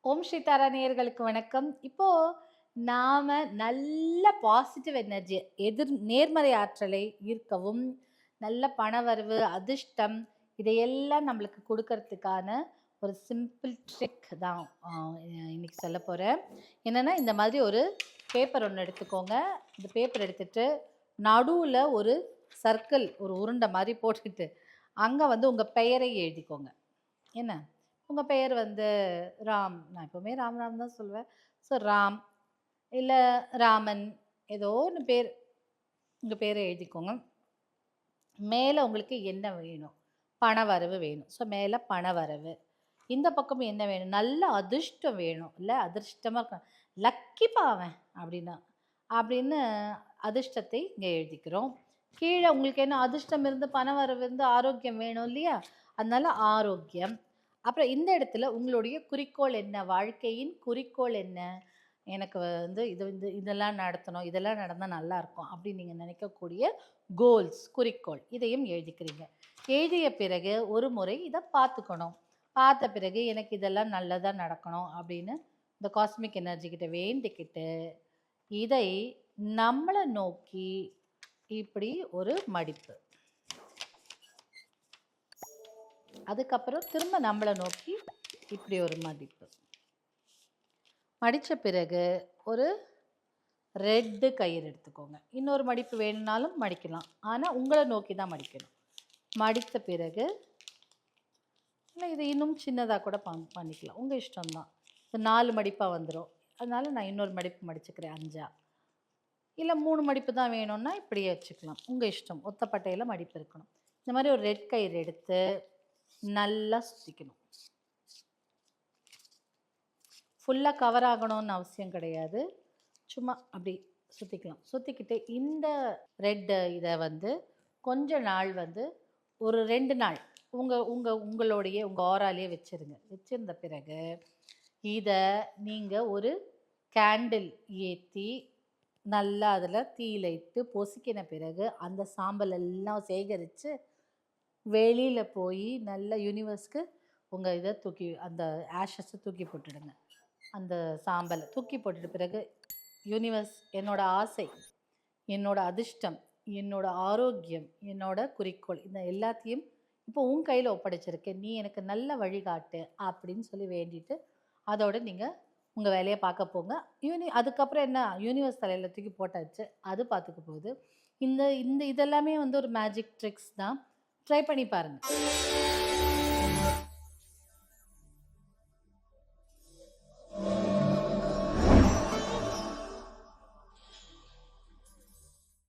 ஓம் ஸ்ரீ தாரா நேயர்களுக்கு வணக்கம். இப்போ நாம நல்ல பாசிட்டிவ் எனர்ஜி நேர்மறை ஆற்றலை ஈர்க்கவும், நல்ல பணவரவு, அதிர்ஷ்டம் இதையெல்லாம் நம்மளுக்கு குடுக்கறதுக்கான ஒரு சிம்பிள் ட்ரிக் தான் இன்னைக்கு சொல்லப் போறேன். என்னன்னா, இந்த மாதிரி ஒரு பேப்பர் ஒண்ணு எடுத்துக்கோங்க. இந்த பேப்பர் எடுத்துட்டு நடுவுல ஒரு சர்க்கிள் ஒரு உருண்டை மாரி போட்டுட்டு, அங்க வந்து உங்க பெயரை எழுதிக்கோங்க. என்ன? உங்க பெயர் வந்து ராம். நான் எப்பவுமே ராம் ராம் தான் சொல்லுவேன். ஸோ ராம், இல்ல ராமன் ஏதோ ஒண்ணு பேர். உங்க பேர எழுதிக்கோங்க. மேல உங்களுக்கு என்ன வேணும்? பணவரவு வேணும். ஸோ மேல பணவரவு. இந்த பக்கம் என்ன வேணும்? நல்ல அதிர்ஷ்டம் வேணும். இல்ல அதிர்ஷ்டமா இருக்கணும். லக்கிப்பா அவன் அப்படின்னா. அப்படின்னு அதிர்ஷ்டத்தை இங்க எழுதிக்கிறோம். கீழ உங்களுக்கு என்ன அதிர்ஷ்டம் இருந்து, பணவரவு இருந்து, ஆரோக்கியம் வேணும் இல்லையா? அதனால ஆரோக்கியம். அப்புறம் இந்த இடத்துல உங்களுடைய குறிக்கோள் என்ன? வாழ்க்கையின் குறிக்கோள் என்ன? எனக்கு வந்து இது வந்து இதெல்லாம் நடத்தணும். இதெல்லாம் நடந்தா நல்லாருக்கும். அப்படின்னு நீங்க நினைக்கக்கூடிய கோல்ஸ், குறிக்கோள். இதையும் எழுதிக்கிறீங்க. எழுதிய பிறகு ஒரு முறை இத பார்த்துக்கணும். பார்த்த பிறகு எனக்கு இதெல்லாம் நல்லதா நடக்கணும் அப்படின்னு இந்த காஸ்மிக் எனர்ஜி கிட்ட வேண்டிக்கிட்டு, இதை நம்மள நோக்கி இப்படி ஒரு மடிப்பு. அதுக்கப்புறம் திரும்ப நம்மள நோக்கி இப்படி ஒரு மடிப்பு. மடிச்ச பிறகு ஒரு ரெட்டு கயிறு எடுத்துக்கோங்க. இன்னொரு மடிப்பு வேணும்னாலும் மடிக்கலாம். ஆனா உங்கள நோக்கி தான் மடிக்கணும். மடித்த பிறகு இல்ல இது இன்னும் சின்னதா கூட பண்ணிக்கலாம். உங்க இஷ்டம் தான். இது 4 மடிப்பா வந்துரும். அதனால நான் இன்னொரு மடிப்பு மடிச்சுக்கிறேன் 5ஆ. இல்ல 3 மடிப்பு தான் வேணும்னா இப்படியே வச்சுக்கலாம். உங்க இஷ்டம். ஒத்த பட்டையில மடிப்பு இருக்கணும். இந்த மாரி ஒரு ரெட் கயிறு எடுத்து நல்லா சுத்திக்கணும். ஃபுல்லா கவர் ஆகணும்னு அவசியம் கிடையாது. சும்மா அப்படி சுத்திக்கலாம். சுத்திக்கிட்டு இந்த ரெட் இத வந்து கொஞ்ச நாள் வந்து ஒரு 2 நாள் உங்க உங்க உங்களுடைய உங்க ஆராலயே வச்சிருங்க. வச்சிருந்த பிறகு இத நீங்க ஒரு கேண்டில் ஏத்தி நல்லா அதில தீயில இட்டு பொசுக்கின பிறகு அந்த சாம்பல் எல்லாம் சேகரிச்சு வெளியில போய் நல்ல யூனிவர்ஸ்க்கு உங்க இத தூக்கி அந்த ஆஷஸ தூக்கி போட்டுடுங்க. அந்த சாம்பல தூக்கி போட்டுட்ட பிறகு யூனிவர்ஸ் என்னோட ஆசை, என்னோட அதிர்ஷ்டம், என்னோட ஆரோக்கியம், என்னோட குறிக்கோள் இந்த எல்லாத்தையும் இப்போ உன் கையில ஒப்படைச்சிருக்கேன். நீ எனக்கு நல்ல வழிகாட்டு அப்படின்னு சொல்லி வேண்டிட்டு, அதோட நீங்க உங்க வேலைய பார்க்க போங்க. அதுக்கப்புறம் என்ன யூனிவர்ஸ் தலையில தூக்கி போட்டாச்சு. அது பார்த்துக்க போகுது. இந்த இந்த இதெல்லாமே வந்து ஒரு மேஜிக் ட்ரிக்ஸ் தான். ட்ரை பண்ணி பாருங்க.